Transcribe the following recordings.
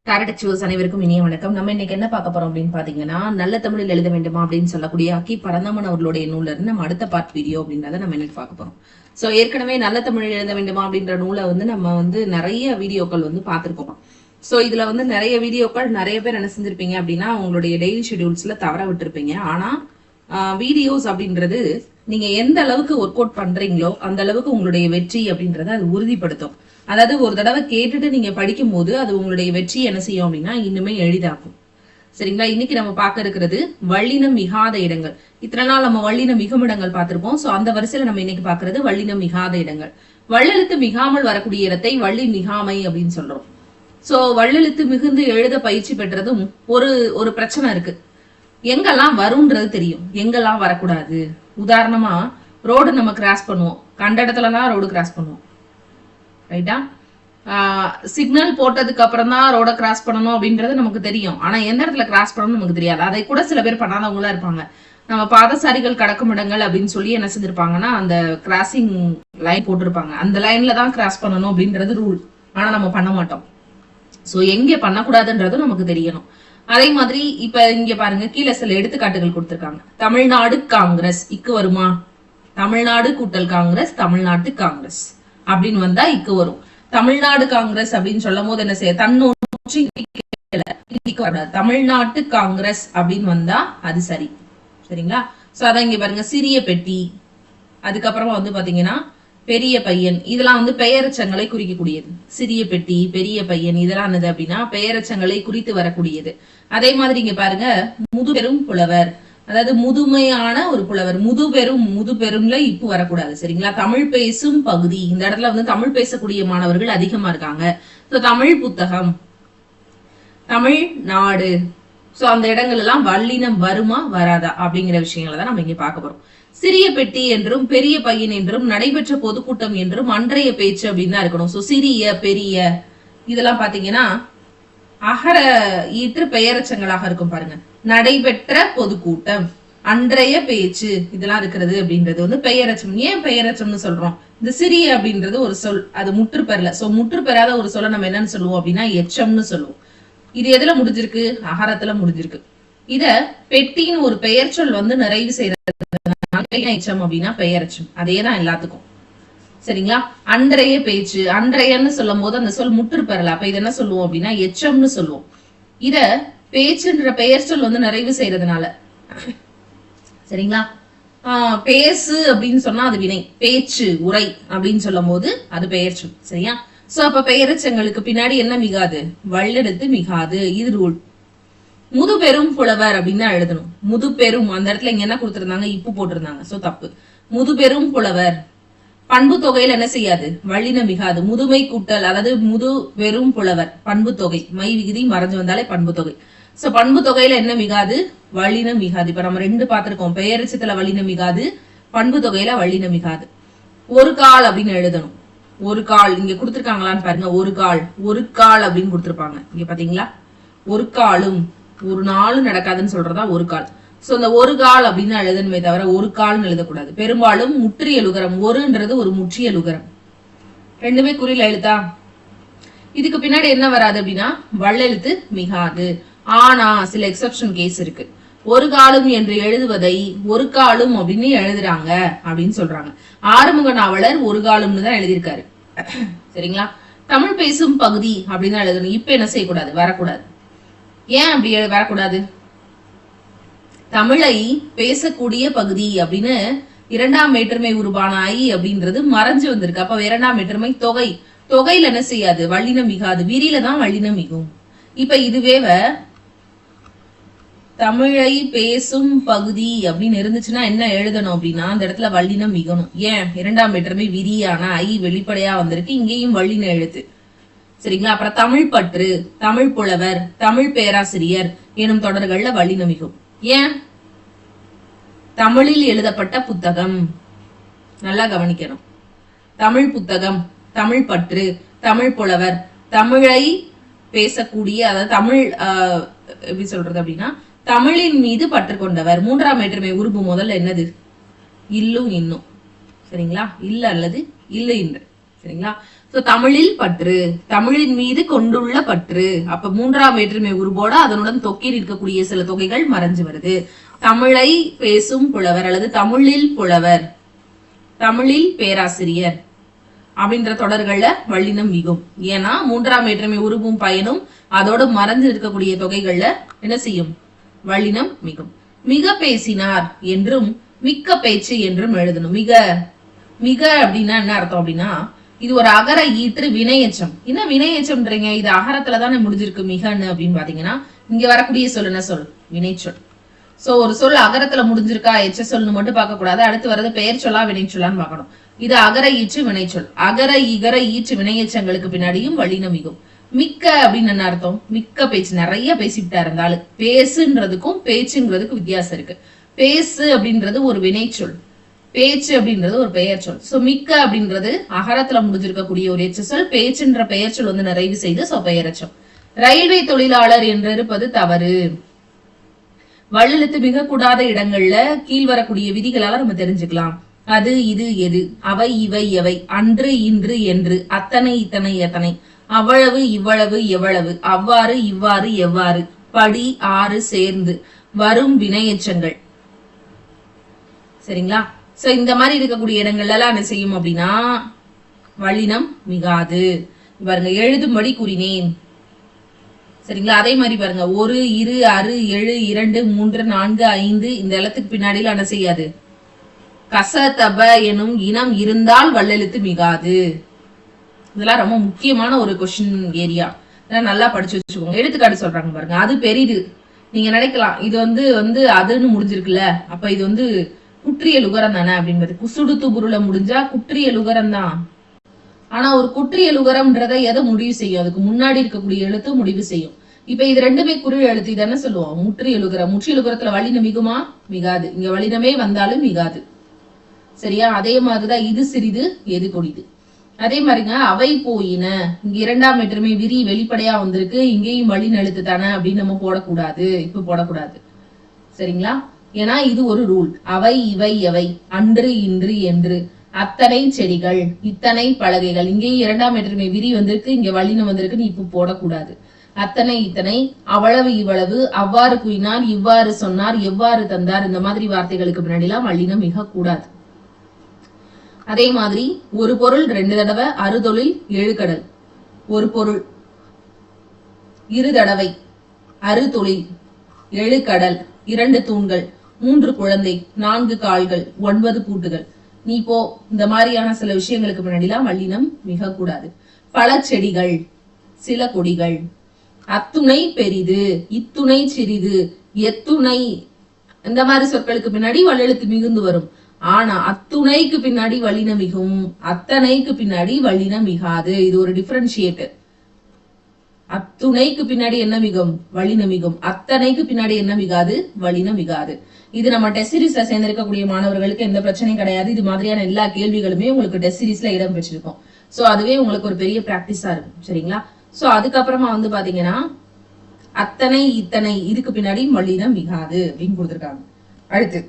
Target அனைவருக்கும் இனிய வணக்கம். நம்ம இன்னைக்கு என்ன பார்க்க போறோம் அப்படின்னு பாத்தீங்கன்னா, நல்ல தமிழில் எழுத வேண்டுமா அப்படின்னு சொல்லக்கூடிய அக்கி பரந்தாமன் அவர்களுடைய நூல்ல இருந்து நம்ம அடுத்த பார்ட் வீடியோ அப்படின்றத நம்ம இன்னைக்கு பார்க்க போறோம். சோ ஏற்கனவே நல்ல தமிழில் எழுத வேண்டுமா அப்படின்ற நூலை நம்ம நிறைய வீடியோக்கள் பார்த்திருக்கோம். சோ இதுல நிறைய வீடியோக்கள் நிறைய பேர் என்ன செஞ்சிருப்பீங்க அப்படின்னா உங்களுடைய டெய்லி ஷெடியூல்ஸ்ல தவற விட்டுருப்பீங்க. ஆனா வீடியோஸ் அப்படின்றது நீங்க எந்த அளவுக்கு ஒர்க் அவுட் பண்றீங்களோ அந்த அளவுக்கு உங்களுடைய வெற்றி அப்படின்றத அது உறுதிப்படுத்தும். அதாவது ஒரு தடவை கேட்டுட்டு நீங்க படிக்கும் போது அது உங்களுடைய வெற்றி என்ன செய்யும் அப்படின்னா இன்னுமே எளிதாக்கும். சரிங்களா? இன்னைக்கு நம்ம பார்க்க இருக்கிறது வள்ளினம் மிகாத இடங்கள். இத்தனை நாள் நம்ம வள்ளினம் மிகும் இடங்கள் பார்த்திருப்போம். சோ அந்த வரிசையில நம்ம இன்னைக்கு பாக்குறது வள்ளினம் மிகாத இடங்கள். வள்ளெழுத்து மிகாமல் வரக்கூடிய இடத்தை வள்ளி மிகாமை அப்படின்னு சொல்றோம். சோ வள்ளெழுத்து மிகுந்து எழுத பயிற்சி பெற்றதும் ஒரு பிரச்சனை இருக்கு. எங்கெல்லாம் வரும்ன்றது தெரியும், எங்கெல்லாம் வரக்கூடாது. உதாரணமா ரோடு நம்ம கிராஸ் பண்ணுவோம், கண்ட இடத்துலதான் ரோடு கிராஸ் பண்ணுவோம். ரைட்டா? சிக்னல் போட்டதுக்கு அப்புறம் தான் ரோட கிராஸ் பண்ணணும் அப்படின்றது நமக்கு தெரியும். ஆனா எந்த இடத்துல கிராஸ் பண்ணணும் நமக்கு தெரியாது. அதை கூட சில பேர் பண்ணாதவங்களா இருப்பாங்க. நம்ம பாதசாரிகள் கடக்கும் இடங்கள் அப்படின்னு சொல்லி என்ன செஞ்சிருப்பாங்கன்னா அந்த கிராசிங் லைன் போட்டிருப்பாங்க, அந்த லைன்ல தான் கிராஸ் பண்ணணும் அப்படின்றது ரூல். ஆனா நம்ம பண்ண மாட்டோம். சோ எங்க பண்ணக்கூடாதுன்றதும் நமக்கு தெரியணும். அதே மாதிரி இப்ப இங்க பாருங்க, கீழே சில எடுத்துக்காட்டுகள் கொடுத்திருக்காங்க. தமிழ்நாடு காங்கிரஸ் இக்கு வருமா? தமிழ்நாடு கூட்டல் காங்கிரஸ், தமிழ்நாட்டு காங்கிரஸ் அப்படின்னு வந்தா இக்கு வரும். தமிழ்நாடு காங்கிரஸ் அப்படின்னு சொல்லும் போது என்ன செய்ய, தன்னோச்சி தமிழ்நாட்டு காங்கிரஸ் அப்படின்னு வந்தா அது சரி. சரிங்களா? சோ அதான் இங்க பாருங்க, சிறிய பெட்டி, அதுக்கப்புறமா பாத்தீங்கன்னா பெரிய பையன், இதெல்லாம் பெயரச்சங்களை குறிக்கக்கூடியது. சிறிய பெட்டி, பெரிய பையன், இதெல்லாம் என்னது அப்படின்னா பெயரச்சங்களை குறித்து வரக்கூடியது. அதே மாதிரி இங்க பாருங்க, முதுபெரும் புலவர், அதாவது முதுமையான ஒரு புலவர். முதுபெரும்ல இப்பு வரக்கூடாது. சரிங்களா? தமிழ் பேசும் பகுதி, இந்த இடத்துல தமிழ் பேசக்கூடிய மாணவர்கள் அதிகமா இருக்காங்க. தமிழ் புத்தகம், தமிழ்நாடு. சோ அந்த இடங்கள் எல்லாம் வல்லினம் வருமா வராதா அப்படிங்கிற விஷயங்களை தான் நம்ம இங்க பார்க்க போறோம். சிறிய பெட்டி என்றும் பெரிய பையன் என்றும் நடைபெற்ற பொதுக்கூட்டம் என்றும் அன்றைய பேச்சு அப்படின்னு தான் இருக்கணும். சோ சிறிய பெரிய இதெல்லாம் பாத்தீங்கன்னா அகர ஈற்று பெயரச்சங்களாக இருக்கும். பாருங்க, நடைபெற்ற பொதுக்கூட்டம், அன்றைய பேச்சு, இதெல்லாம் இருக்கிறது அப்படின்றது பெயரச்சம். ஏன் பெயரச்சம்னு சொல்றோம்? இந்த சிறிய அப்படின்றது ஒரு சொல், அது முற்று பெறல. சோ முற்று பெறாத ஒரு சொல்ல நம்ம என்னன்னு சொல்லுவோம் அப்படின்னா எச்சம்னு சொல்லுவோம். இது எதுல முடிஞ்சிருக்கு? அகரத்துல முடிஞ்சிருக்கு. இத பெட்டின்னு ஒரு பெயர் சொல் நிறைவு செய்யறது எச்சம் அப்படின்னா பெயரச்சம். அதேதான் எல்லாத்துக்கும். சரிங்களா? அன்றைய பேச்சு, அன்றையன்னு சொல்லும் போது அந்த சொல் முற்று பெறல. அப்ப இது என்ன சொல்லுவோம் அப்படின்னா எச்சம்னு சொல்லுவோம். இத பேச்சுன்ற பெயர் சொல் நிறைவு செய்யறதுனால. சரிங்களா? பேசு அப்படின்னு சொன்னா அது வினை, பேச்சு உரை அப்படின்னு சொல்லும் போது அது பெயர் சொல். சரியா? சோ அப்ப பெயரச்சங்களுக்கு பின்னாடி என்ன மிகாது? வள்ளெழுத்து மிகாது. இது ரூல். முதுபெரும் புலவர் அப்படின்னு எழுதணும். முதுபெரும், அந்த இடத்துல இங்க என்ன கொடுத்திருந்தாங்க? இப்பு போட்டிருந்தாங்க. சோ தப்பு. முதுபெரும் புலவர். பண்பு தொகையில என்ன செய்யாது? வள்ளினம் மிகாது. முதுமை கூட்டல், அதாவது முதுபெரும் புலவர், பண்பு தொகை, மை விகுதி மறைஞ்சு வந்தாலே பண்பு தொகை. சோ பண்பு தொகையில என்ன மிகாது? வள்ளினம் மிகாது. இப்ப நம்ம ரெண்டு பாத்திருக்கோம், பெயரச்சத்துல வள்ளினம் மிகாது, பண்பு தொகையில வள்ளினம் மிகாது. ஒரு கால் அப்படின்னு எழுதணும். ஒரு கால் இங்க கொடுத்திருக்காங்களான்னு பாருங்க. ஒரு கால் அப்படின்னு கொடுத்திருப்பாங்க. இங்க பாத்தீங்களா? ஒரு காலும், ஒரு நாளும் நடக்காதுன்னு சொல்றதா ஒரு கால். சோ இந்த ஒரு கால் அப்படின்னு எழுதணுமே தவிர ஒரு கால்னு எழுதக்கூடாது. பெரும்பாலும் முற்றிய லுகரம், ஒருன்றது ஒரு முற்றிய லுகரம். ரெண்டுமே குறியில எழுத்தா. இதுக்கு பின்னாடி என்ன வராது அப்படின்னா வள்ளெழுத்து மிகாது. ஆனா சில எக்ஸப்ஷன் கேஸ் இருக்கு. ஒரு காலும் என்று எழுதுவதை ஒரு காலும் அப்படின்னு எழுதுறாங்க அப்படின்னு சொல்றாங்க. ஆறுமுக நாவலர் ஒரு காலும்னு தான் எழுதியிருக்காரு. சரிங்களா? தமிழ் பேசும் பகுதி அப்படின்னு தான் எழுதணும். இப்ப என்ன செய்யக்கூடாது? வரக்கூடாது. ஏன் அப்படி வரக்கூடாது? தமிழை பேசக்கூடிய பகுதி அப்படின்னு இரண்டாம் வேற்றுமை உருவான ஐ அப்படின்றது மறைஞ்சு வந்திருக்கு. அப்ப இரண்டாம் வேற்றுமை தொகை, தொகையில என்ன செய்யாது? வள்ளினம் மிகாது. விரியில தான் வள்ளினம் மிகும். இப்ப இதுவே தமிழை பேசும் பகுதி அப்படின்னு இருந்துச்சுன்னா என்ன எழுதணும் அப்படின்னா அந்த இடத்துல வள்ளினம் மிகணும். ஏன்? இரண்டாம் வேற்றுமை விரியான ஐ வெளிப்படையா வந்திருக்கு. இங்கேயும் வள்ளின எழுத்து. சரிங்களா? அப்புறம் தமிழ் பற்று, தமிழ் புலவர், தமிழ் பேராசிரியர் எனும் தொடர்கள்ல வள்ளினம் மிகும். ஏன்? தமிழில் எழுதப்பட்ட புத்தகம், நல்லா கவனிக்கணும். தமிழ் புத்தகம், தமிழ் பற்று, தமிழ் புலவர், தமிழை பேசக்கூடிய, அதாவது தமிழ் எப்படி சொல்றது அப்படின்னா தமிழின் மீது பற்று கொண்டவர். மூன்றாம் வேற்றுமை உருபு முதல்ல என்னது? இல்லும் இன்னும். சரிங்களா? இல்ல அல்லது இல்லை என்று. சரிங்களா? தமிழில் பற்று, தமிழின் மீது கொண்டுள்ள பற்று. அப்ப மூன்றாம் வேற்றுமை உருவோட அதனுடன் தொக்கில் இருக்கக்கூடிய சில தொகைகள் மறைஞ்சு வருது. தமிழை பேசும் புலவர் அல்லது தமிழில் புலவர், தமிழில் பேராசிரியர் அப்படின்ற தொடர்கள்ல வல்லினம் மிகும். ஏன்னா மூன்றாம் வேற்றுமை உருவும் பயனும் அதோட மறைஞ்சு இருக்கக்கூடிய தொகைகள்ல என்ன செய்யும்? வல்லினம் மிகும். மிக பேசினார் என்றும் மிக்க பேச்சு என்றும் எழுதணும். மிக மிக அப்படின்னா என்ன அர்த்தம் அப்படின்னா, இது ஒரு அகர ஈற்று வினையச்சம். என்ன வினையச்சம்ன்றீங்க? இது அகரத்துலதானே முடிஞ்சிருக்கு மிகன்னு அப்படின்னு பாத்தீங்கன்னா, இங்க வரக்கூடிய சொல் என்ன சொல்? வினைச்சொல். சோ ஒரு சொல் அகரத்துல முடிஞ்சிருக்கா எச்ச சொல்னு மட்டும் பார்க்க கூடாது. அடுத்து வர்றது பெயர் சொல்லா வினைச்சொல்லான்னு பார்க்கணும். இது அகர ஈற்று வினைச்சொல். அகர இகர ஈற்று வினையச்சங்களுக்கு பின்னாடியும் வல்லினம் மிகும். மிக்க அப்படின்னு என்ன அர்த்தம்? மிக்க பேச்சு, நிறைய பேசிவிட்டா இருந்தாலும். பேசுன்றதுக்கும் பேச்சுங்கிறதுக்கு வித்தியாசம் இருக்கு. பேசு அப்படின்றது ஒரு வினைச்சொல், பேச்சு அப்படின்றது ஒரு பெயர் சொல். சோ மிக்க அப்படின்றது அகரத்துல முடிஞ்சிருக்கக்கூடிய ஒரு எச்ச சொல். பேச்சுன்ற பெயர் சொல் வந்து நிறைவு செய்து சோ பெயரச்சம். ரயில்வே தொழிலாளர் என்றிருப்பது தவறு. வல்லெழுத்து மிக கூடாத இடங்கள்ல கீழ் வரக்கூடிய விதிகளால நம்ம தெரிஞ்சுக்கலாம். அது இது எது, அவை இவை எவை, அன்று இன்று என்று, அத்தனை இத்தனை எத்தனை, அவ்வளவு இவ்வளவு எவ்வளவு, அவ்வாறு இவ்வாறு எவ்வாறு, படி ஆறு சேர்ந்து, வரும் வினையச்சங்கள். சரிங்களா? சோ இந்த மாதிரி இருக்கக்கூடிய இடங்கள்ல எல்லாம் என்ன செய்யும் அப்படின்னா வல்லினம் மிகாது. பாருங்க, எழுதும்படி கூறினேன். சரிங்களா? அதே மாதிரி பாருங்க, ஒரு இரு அரு எழு இரண்டு மூன்று நான்கு ஐந்து இந்த இடத்துக்கு பின்னாடியில என்ன செய்யாது? கச தப எனும் இனம் இருந்தால் வல்லெழுத்து மிகாது. இதெல்லாம் ரொம்ப முக்கியமான ஒரு கொஸ்டின் ஏரியா. நல்லா படிச்சு வச்சுக்கோங்க. எடுத்துக்காட்டு சொல்றாங்க பாருங்க. அது பெரிது. நீங்க நினைக்கலாம் இது வந்து அதுன்னு முடிஞ்சிருக்குல்ல, அப்ப இது வந்து குற்றிய லுகரம் தானே அப்படின்றது. குசுடுத்து புருள முடிஞ்சா குற்றிய லுகரம் தான். ஆனா ஒரு குற்றிய லுகரம்ன்றத எதை முடிவு செய்யும்? அதுக்கு முன்னாடி இருக்கக்கூடிய எழுத்து முடிவு செய்யும். இப்ப இது ரெண்டுமே குறி எழுத்து, இதானே சொல்லுவோம் முற்றிய லுகரம். முற்றிய லுகரத்துல வல்லினம் மிகுமா? மிகாது. இங்க வல்லினமே வந்தாலும் மிகாது. சரியா? அதே மாதிரிதான் இது சிறிது எது கொடிது. அதே மாதிரிங்க, அவை போயின. இங்க இரண்டாம் வேற்றுமை விரி வெளிப்படையா வந்திருக்கு. இங்கேயும் வல்லின எழுத்து தானே அப்படின்னு நம்ம போடக்கூடாது, இப்ப போடக்கூடாது. சரிங்களா? ஏன்னா இது ஒரு ரூல். அவை இவை எவை, அன்று இன்று என்று, அத்தனை செடிகள், இத்தனை பலகைகள். இங்கேயும் இரண்டாம் வேற்றுமை விரி வந்திருக்கு, இங்க வல்லினம் வந்திருக்கு, நீ இப்ப போடக்கூடாது. அத்தனை இத்தனை, அவ்வளவு இவ்வளவு, அவ்வாறு கூறினார், இவ்வாறு சொன்னார், எவ்வாறு தந்தார், இந்த மாதிரி வார்த்தைகளுக்கு முன்னாடி எல்லாம் வல்லினம் மிக கூடாது. அதே மாதிரி ஒரு பொருள் ரெண்டு தடவை, அறுதொழில் எழுகடல். ஒரு பொருள் இரு தடவை, அறுதொழில் எழுகடல். இரண்டு தூண்கள், மூன்று குழந்தை, நான்கு கால்கள், 9 பூட்டுகள். நீ போ. இந்த மாதிரியான சில விஷயங்களுக்கு முன்னாடிலாம் வல்லினம் மிக கூடாது. பல செடிகள், சில கொடிகள். அத்துணை பெரிது, இத்துணை சிறிது, எத்துணை, இந்த மாதிரி சொற்களுக்கு பின்னாடி வல்லெழுத்து மிகுந்து வரும். ஆனா அத்துணைக்கு பின்னாடி வல்லினம் மிகும், அத்தனைக்கு பின்னாடி வல்லினம் மிகாது. இது ஒரு டிஃபரன்ஷியேட். அத்துணைக்கு பின்னாடி என்ன மிகும்? வல்லினம் மிகும். அத்தனைக்கு பின்னாடி என்ன மிகாது? வல்லினம் மிகாது. இது நம்ம டெஸ்ட் சீரிஸ்ல சேர்ந்திருக்கக்கூடிய மாணவர்களுக்கு எந்த பிரச்சனையும் கிடையாது. இது மாதிரியான எல்லா கேள்விகளுமே உங்களுக்கு டெஸ்ட் சீரிஸ்ல இடம் பெற்றிருக்கும். சோ அதுவே உங்களுக்கு ஒரு பெரிய பிராக்டிஸா இருக்கும். சரிங்களா? சோ அதுக்கப்புறமா வந்து பாத்தீங்கன்னா அத்தனை இத்தனை இதுக்கு பின்னாடி வல்லினம் மிகாது அப்படின்னு கொடுத்திருக்காங்க. அடுத்து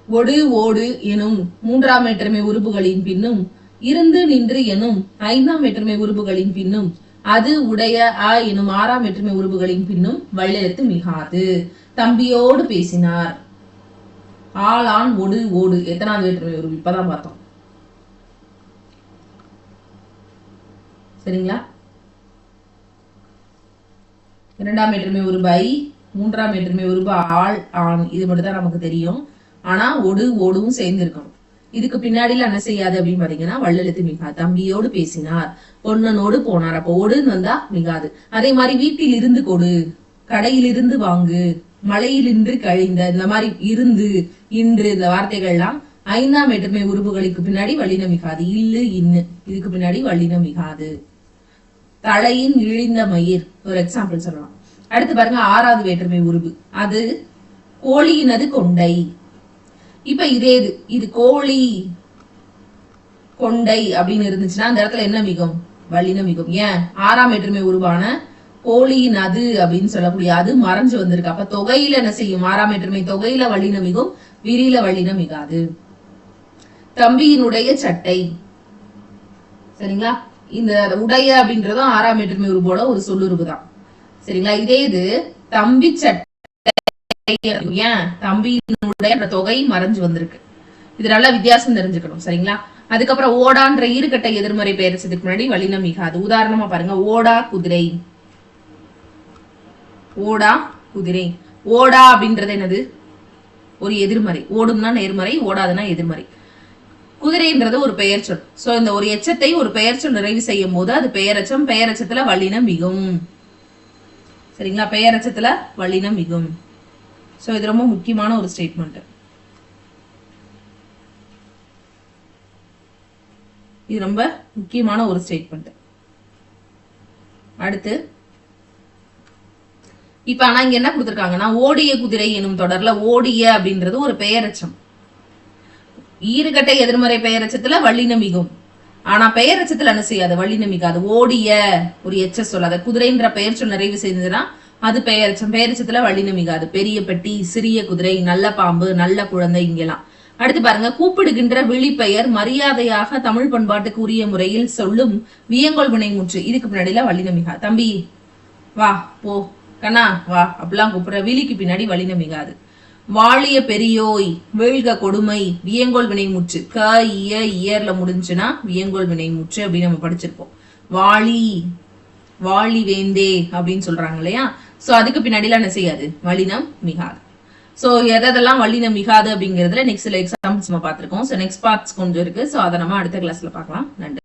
ஒடு ஓடு எனும் மூன்றாம் வேற்றுமை உறுப்புகளின் பின்னும், இருந்து நின்று எனும் ஐந்தாம் வேற்றுமை உறுப்புகளின் பின்னும், அது உடைய அ எனும் ஆறாம் வேற்றுமை உறுப்புகளின் பின்னும் வல்லெழுத்து மிகாது. தம்பியோடு பேசினார். ஆளான் ஒடு ஓடு எத்தனாவது வேற்றுமை உறுப்பு? இப்பதான் பார்த்தோம். சரிங்களா? இரண்டாம் வேற்றுமை உறுப்பு ஐ, மூன்றாம் வேற்றுமை உறுப்பு ஆள் ஆண். இது மட்டும் தான் நமக்கு தெரியும். ஆனா ஒடு ஓடும் சேர்ந்து இருக்கணும். இதுக்கு பின்னாடில என்ன செய்யாது அப்படின்னு பாத்தீங்கன்னா வல்லெழுத்து மிகாது. தம்பியோடு பேசினார், பொன்னனோடு போனார். அப்ப ஓடுன்னு வந்தா மிகாது. அதே மாதிரி வீட்டில் இருந்து கொடு, கடையிலிருந்து வாங்கு, மலையிலிருந்து கழிந்த, இந்த மாதிரி இருந்து இன்று இந்த வார்த்தைகள்லாம் ஐந்தாம் வேற்றுமை உறுப்புகளுக்கு பின்னாடி வல்லினம் மிகாது. இல்லு இன்னு இதுக்கு பின்னாடி வல்லினம் மிகாது. தலையின் இழிந்த மயிர் ஒரு எக்ஸாம்பிள் சொல்லலாம். அடுத்து பாருங்க, ஆறாவது வேற்றுமை உறுப்பு அது கோழியினது கொண்டை. இப்ப இதே இது கோழி கொண்டை அப்படின்னு இருந்துச்சுன்னா அந்த இடத்துல என்ன மிகும்? வல்லினம் மிகும். ஏன்? ஆறாம் வேற்றுமை உருவான கோழியின் அது அப்படின்னு சொல்லக்கூடிய அது மறைஞ்சு வந்திருக்கு. அப்ப தொகையில என்ன செய்யும்? ஆறாம் வேற்றுமை தொகையில வல்லினம் மிகும், விரியில வல்லினம் மிகாது. தம்பியினுடைய சட்டை. சரிங்களா? இந்த உடைய அப்படின்றதும் 6ஆம் வேற்றுமை உருவோட ஒரு சொல்லுருவு தான். சரிங்களா? இதே இது தம்பி சட்டை, ஏன் தம்பியினுடைய தொகை மறைஞ்சு வந்திருக்கு. இது நல்லா வித்தியாசம் தெரிஞ்சுக்கணும். சரிங்களா? அதுக்கப்புறம் ஓடான்ற ஈறுகட்டை எதிர்மறை பெயரச்சத்துக்கு முன்னாடி வல்லினம் மிகாது. உதாரணமா பாருங்க, ஓடா குதிரை. ஓடா குதிரை. ஓடா அப்படின்றது என்னது? ஒரு எதிர்மறை. ஓடும்னா நேர்மறை, ஓடாதுன்னா எதிர்மறை. குதிரைன்றது ஒரு பெயர் சொல். சோ இந்த ஒரு எச்சத்தை ஒரு பெயர் சொல் நிறைவு செய்யும் போது அது பெயரச்சம். பெயரச்சத்துல வல்லினம் மிகும். சரிங்களா? பெயரச்சத்துல வல்லினம் மிகும். சோ இது ரொம்ப முக்கியமான ஒரு ஸ்டேட்மெண்ட். இது ரொம்ப முக்கியமான ஒரு ஸ்டேட்மெண்ட். அடுத்து இப்ப ஆனா இங்க என்ன கொடுத்திருக்காங்கன்னா, ஓடிய குதிரை எனும் தொடர்ல ஓடிய அப்படின்றது ஒரு பெயரச்சம். ஈறுகட்டை எதிர்மறை பெயரச்சத்துல வல்லினம் மிகும். ஆனா பெயரச்சத்துல என்ன செய்யாது? வல்லினம் மிகாது. ஓடிய ஒரு எச்ச சொல்லாத குதிரைன்ற பெயர் சொல் நிறைவு செய்ததுன்னா அது பெயரச்சம். பெயரச்சத்துல வல்லினம் மிகாது. பெரிய பெட்டி, சிறிய குதிரை, நல்ல பாம்பு, நல்ல குழந்தை, இங்கெல்லாம். அடுத்து பாருங்க, கூப்பிடுகின்ற விழிப்பெயர் மரியாதையாக தமிழ் பண்பாட்டுக்கு உரிய முறையில் சொல்லும் வியங்கோல் வினைமுற்று. இதுக்கு பின்னாடில வல்லினம் மிகா. தம்பி வா, போ, கண்ணா வா அப்படிலாம் கூப்பிடுற விழிக்கு பின்னாடி வல்லினம் மிகாது. வாழிய பெரியோய், வேள்க கொடுமை, வியங்கோல் வினைமுற்று. க இயர்ல முடிஞ்சுன்னா வியங்கோல் வினைமுற்று அப்படின்னு நம்ம படிச்சிருப்போம். வாழி, வாழி வேந்தே அப்படின்னு சொல்றாங்க இல்லையா? சோ அதுக்கு பின்னாடிலாம் என்ன செய்யாது? வல்லினம் மிகாது. சோ எதெல்லாம் வல்லினம் மிகாது அப்படிங்கிறதுல நெக்ஸ்ட் எக்ஸாம்பிள்ஸ் நம்ம பார்த்திருக்கோம். சோ நெக்ஸ்ட் பார்ட்ஸ் கொஞ்சம் இருக்கு. சோ அதை நம்ம அடுத்த கிளாஸ்ல பார்க்கலாம். நன்றி.